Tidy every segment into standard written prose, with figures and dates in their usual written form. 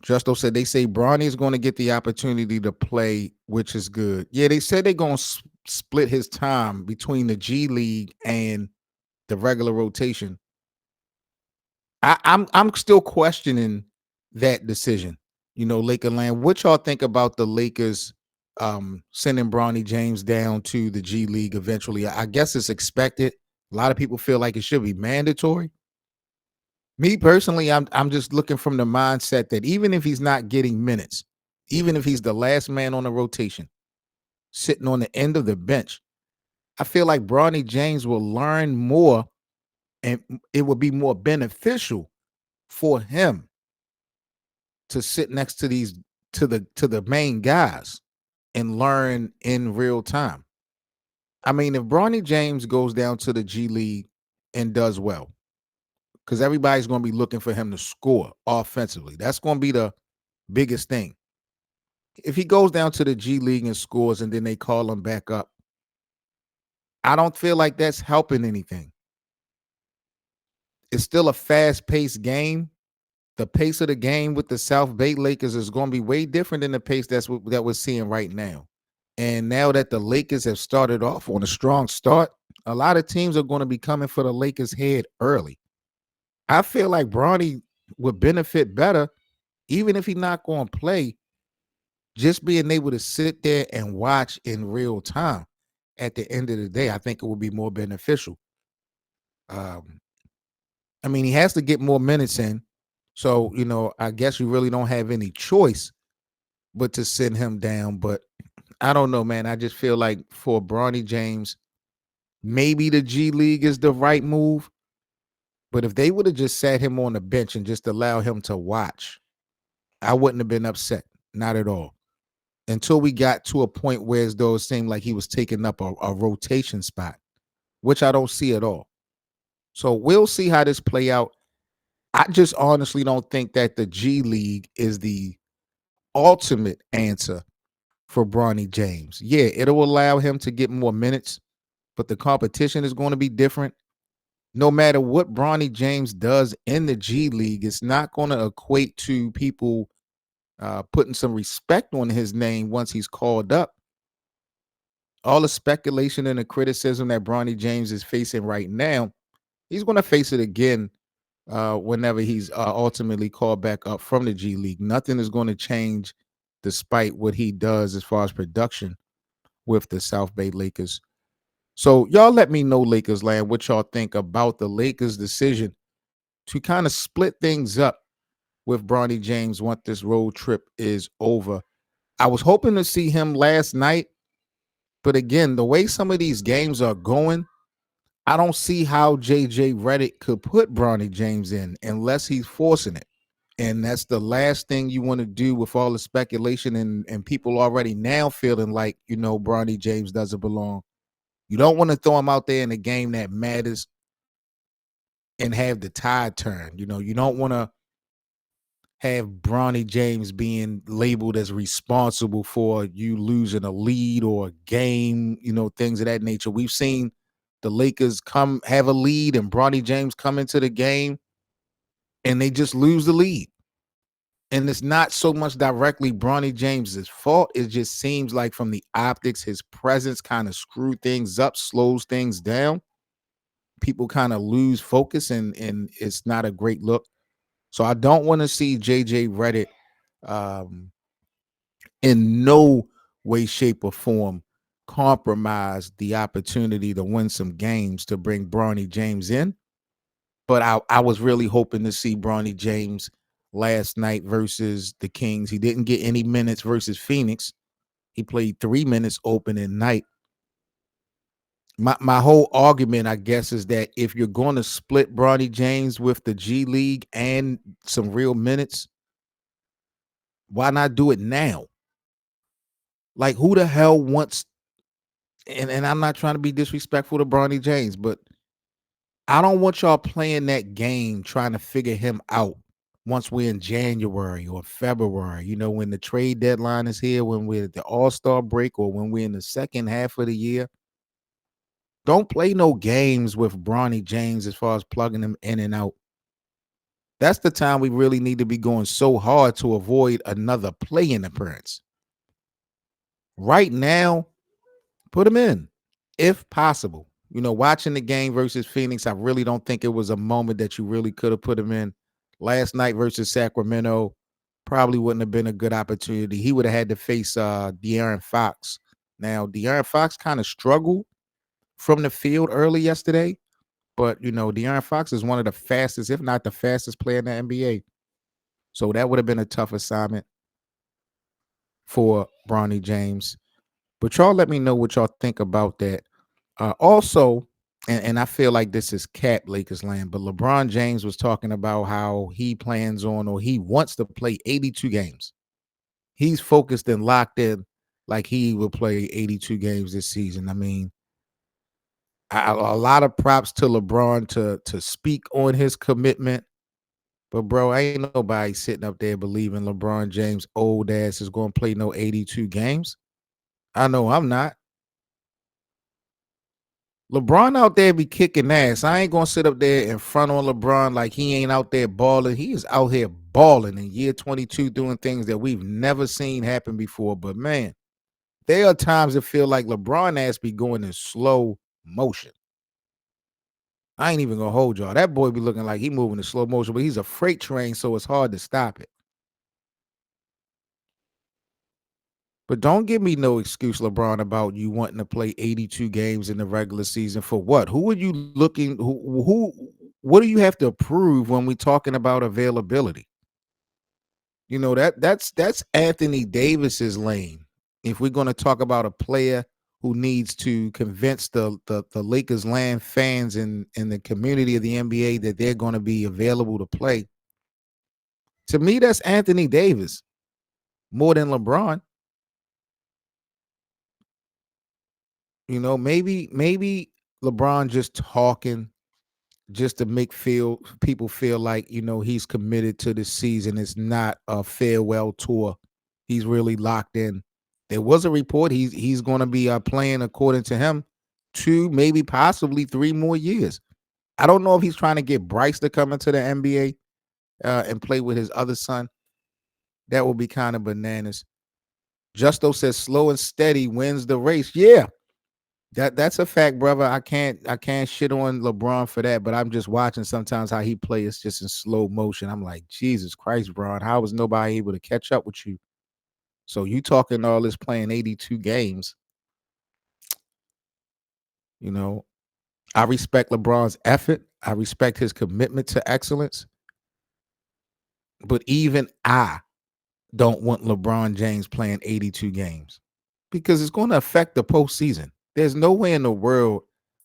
Justo said they say Bronny is going to get the opportunity to play, which is good. Yeah, they said they're going to split his time between the G League and the regular rotation. I'm still questioning that decision. Laker land. What y'all think about the Lakers sending Bronny James down to the G League eventually? I guess it's expected. A lot of people feel like it should be mandatory. Me personally, I'm just looking from the mindset that even if he's not getting minutes, even if he's the last man on the rotation, sitting on the end of the bench, I feel like Bronny James will learn more and it will be more beneficial for him to sit next to these to the main guys and learn in real time. I mean, if Bronny James goes down to the G League and does well, because everybody's going to be looking for him to score offensively. That's going to be the biggest thing. If he goes down to the G League and scores and then they call him back up, I don't feel like that's helping anything. It's still a fast-paced game. The pace of the game with the South Bay Lakers is going to be way different than the pace that we're seeing right now. And now that the Lakers have started off on a strong start, a lot of teams are going to be coming for the Lakers' head early. I feel like Bronny would benefit better, even if he's not going to play, just being able to sit there and watch in real time. At the end of the day, I think it would be more beneficial. Um, I mean, he has to get more minutes in. So, I guess you really don't have any choice but to send him down. But I don't know, man. I just feel like for Bronny James, maybe the G League is the right move. But if they would have just sat him on the bench and just allow him to watch, I wouldn't have been upset. Not at all. Until we got to a point where as though it seemed like he was taking up a rotation spot, which I don't see at all. So we'll see how this play out. I just honestly don't think that the G League is the ultimate answer for Bronny James. Yeah, it'll allow him to get more minutes, but the competition is going to be different. No matter what Bronny James does in the G League, it's not going to equate to people putting some respect on his name once he's called up. All the speculation and the criticism that Bronny James is facing right now, he's going to face it again whenever he's ultimately called back up from the G League. Nothing is going to change despite what he does as far as production with the South Bay Lakers. So y'all let me know, Lakers land, what y'all think about the Lakers' decision to kind of split things up with Bronny James once this road trip is over. I was hoping to see him last night, but again, the way some of these games are going, I don't see how JJ Redick could put Bronny James in unless he's forcing it. And that's the last thing you want to do with all the speculation and people already now feeling like, Bronny James doesn't belong. You don't want to throw him out there in a game that matters and have the tide turn. You don't want to have Bronny James being labeled as responsible for you losing a lead or a game, things of that nature. We've seen the Lakers come have a lead and Bronny James come into the game and they just lose the lead. And it's not so much directly Bronny James's fault. It just seems like from the optics, his presence kind of screws things up, slows things down. People kind of lose focus and it's not a great look. So I don't want to see JJ Redick um, in no way, shape, or form compromise the opportunity to win some games to bring Bronny James in. But I was really hoping to see Bronny James last night versus the Kings. He didn't get any minutes versus Phoenix. He played 3 minutes opening night. My whole argument, I guess, is that if you're going to split Bronny James with the G League and some real minutes, why not do it now? Like, who the hell wants? And I'm not trying to be disrespectful to Bronny James, but I don't want y'all playing that game trying to figure him out once we're in January or February, when the trade deadline is here, when we're at the All-Star break, or when we're in the second half of the year. Don't play no games with Bronny James as far as plugging him in and out. That's the time we really need to be going so hard to avoid another play-in appearance. Right now, put him in if possible. Watching the game versus Phoenix, I really don't think it was a moment that you really could have put him in. Last night versus Sacramento probably wouldn't have been a good opportunity. He would have had to face De'Aaron Fox. Now, De'Aaron Fox kind of struggled from the field early yesterday, but De'Aaron Fox is one of the fastest, if not the fastest player in the NBA. So that would have been a tough assignment for Bronny James. But y'all let me know what y'all think about that. Also, and I feel like this is cap Lakers land, but LeBron James was talking about how he plans on or he wants to play 82 games. He's focused and locked in like he will play 82 games this season. I mean, a lot of props to LeBron to speak on his commitment. But bro, ain't nobody sitting up there believing LeBron James old ass is going to play no 82 games. I know I'm not. LeBron out there be kicking ass. I ain't gonna sit up there in front on LeBron like he ain't out there balling. He is out here balling in year 22, doing things that we've never seen happen before. But man, there are times that feel like LeBron ass be going in slow motion. I ain't even gonna hold y'all. That boy be looking like he moving in slow motion, but he's a freight train, so it's hard to stop it. But don't give me no excuse, LeBron, about you wanting to play 82 games in the regular season for what? Who are you looking? What do you have to prove when we talking about availability? That's Anthony Davis's lane. If we're going to talk about a player who needs to convince the Lakers land fans and the community of the NBA that they're going to be available to play, to me, that's Anthony Davis more than LeBron. Maybe LeBron just talking just to make feel people feel like he's committed to the season. It's not a farewell tour. He's really locked in. There was a report he's going to be playing, according to him, 2, maybe possibly 3 more years. I don't know if he's trying to get Bryce to come into the NBA and play with his other son. That would be kind of bananas. Justo says slow and steady wins the race. Yeah, that's a fact, brother. I can't shit on LeBron for that, but I'm just watching sometimes how he plays just in slow motion. I'm like, Jesus Christ, Bron, how was nobody able to catch up with you? So you talking all this playing 82 games, you know. I respect LeBron's effort. I respect his commitment to excellence. But even I don't want LeBron James playing 82 games because it's going to affect the postseason. There's no way in the world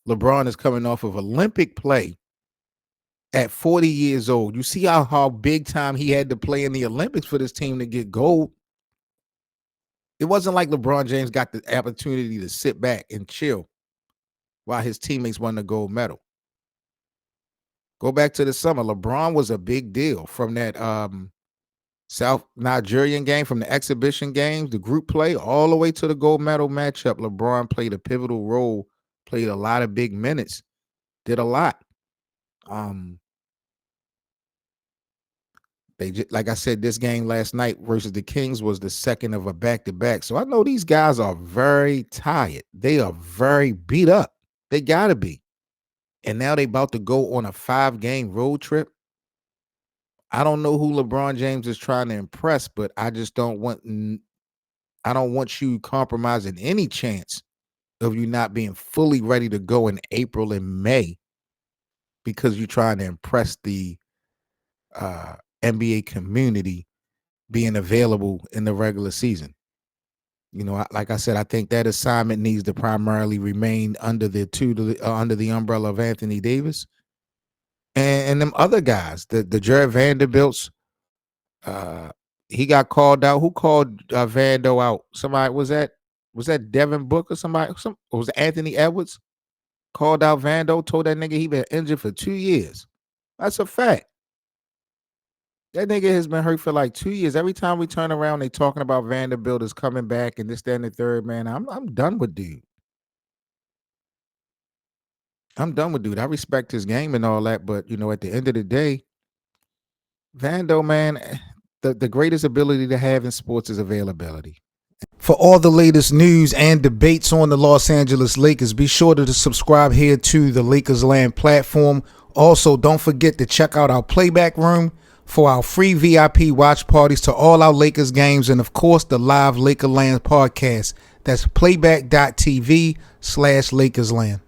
LeBron is coming off of Olympic play at 40 years old. You see how big time he had to play in the Olympics for this team to get gold. It wasn't like LeBron James got the opportunity to sit back and chill while his teammates won the gold medal. Go back to the summer. LeBron was a big deal from that South Nigerian game, from the exhibition games, the group play, all the way to the gold medal matchup. LeBron played a pivotal role, played a lot of big minutes, did a lot. Um, They just, like I said, this game last night versus the Kings was the second of a back to back. So I know these guys are very tired. They are very beat up. They gotta be. And now they about to go on a 5-game road trip. I don't know who LeBron James is trying to impress, but I just I don't want you compromising any chance of you not being fully ready to go in April and May because you're trying to impress the NBA community being available in the regular season. Like I said, I think that assignment needs to primarily remain under under the umbrella of Anthony Davis and them other guys. The Jared Vanderbilts, uh, he got called out. Who called Vando out? Somebody was that Devin Booker? Or was it Anthony Edwards called out Vando? Told that nigga he been injured for 2 years. That's a fact. That nigga has been hurt for like 2 years. Every time we turn around, they talking about Vanderbilt is coming back and this, that, and the third. Man, I'm done with dude. I'm done with dude. I respect his game and all that, but at the end of the day, Vando, man, the greatest ability to have in sports is availability. For all the latest news and debates on the Los Angeles Lakers, be sure to subscribe here to the Lakers Land platform. Also, don't forget to check out our playback room for our free VIP watch parties to all our Lakers games, and of course the live Lakerland podcast. That's playback.tv/LakersLand.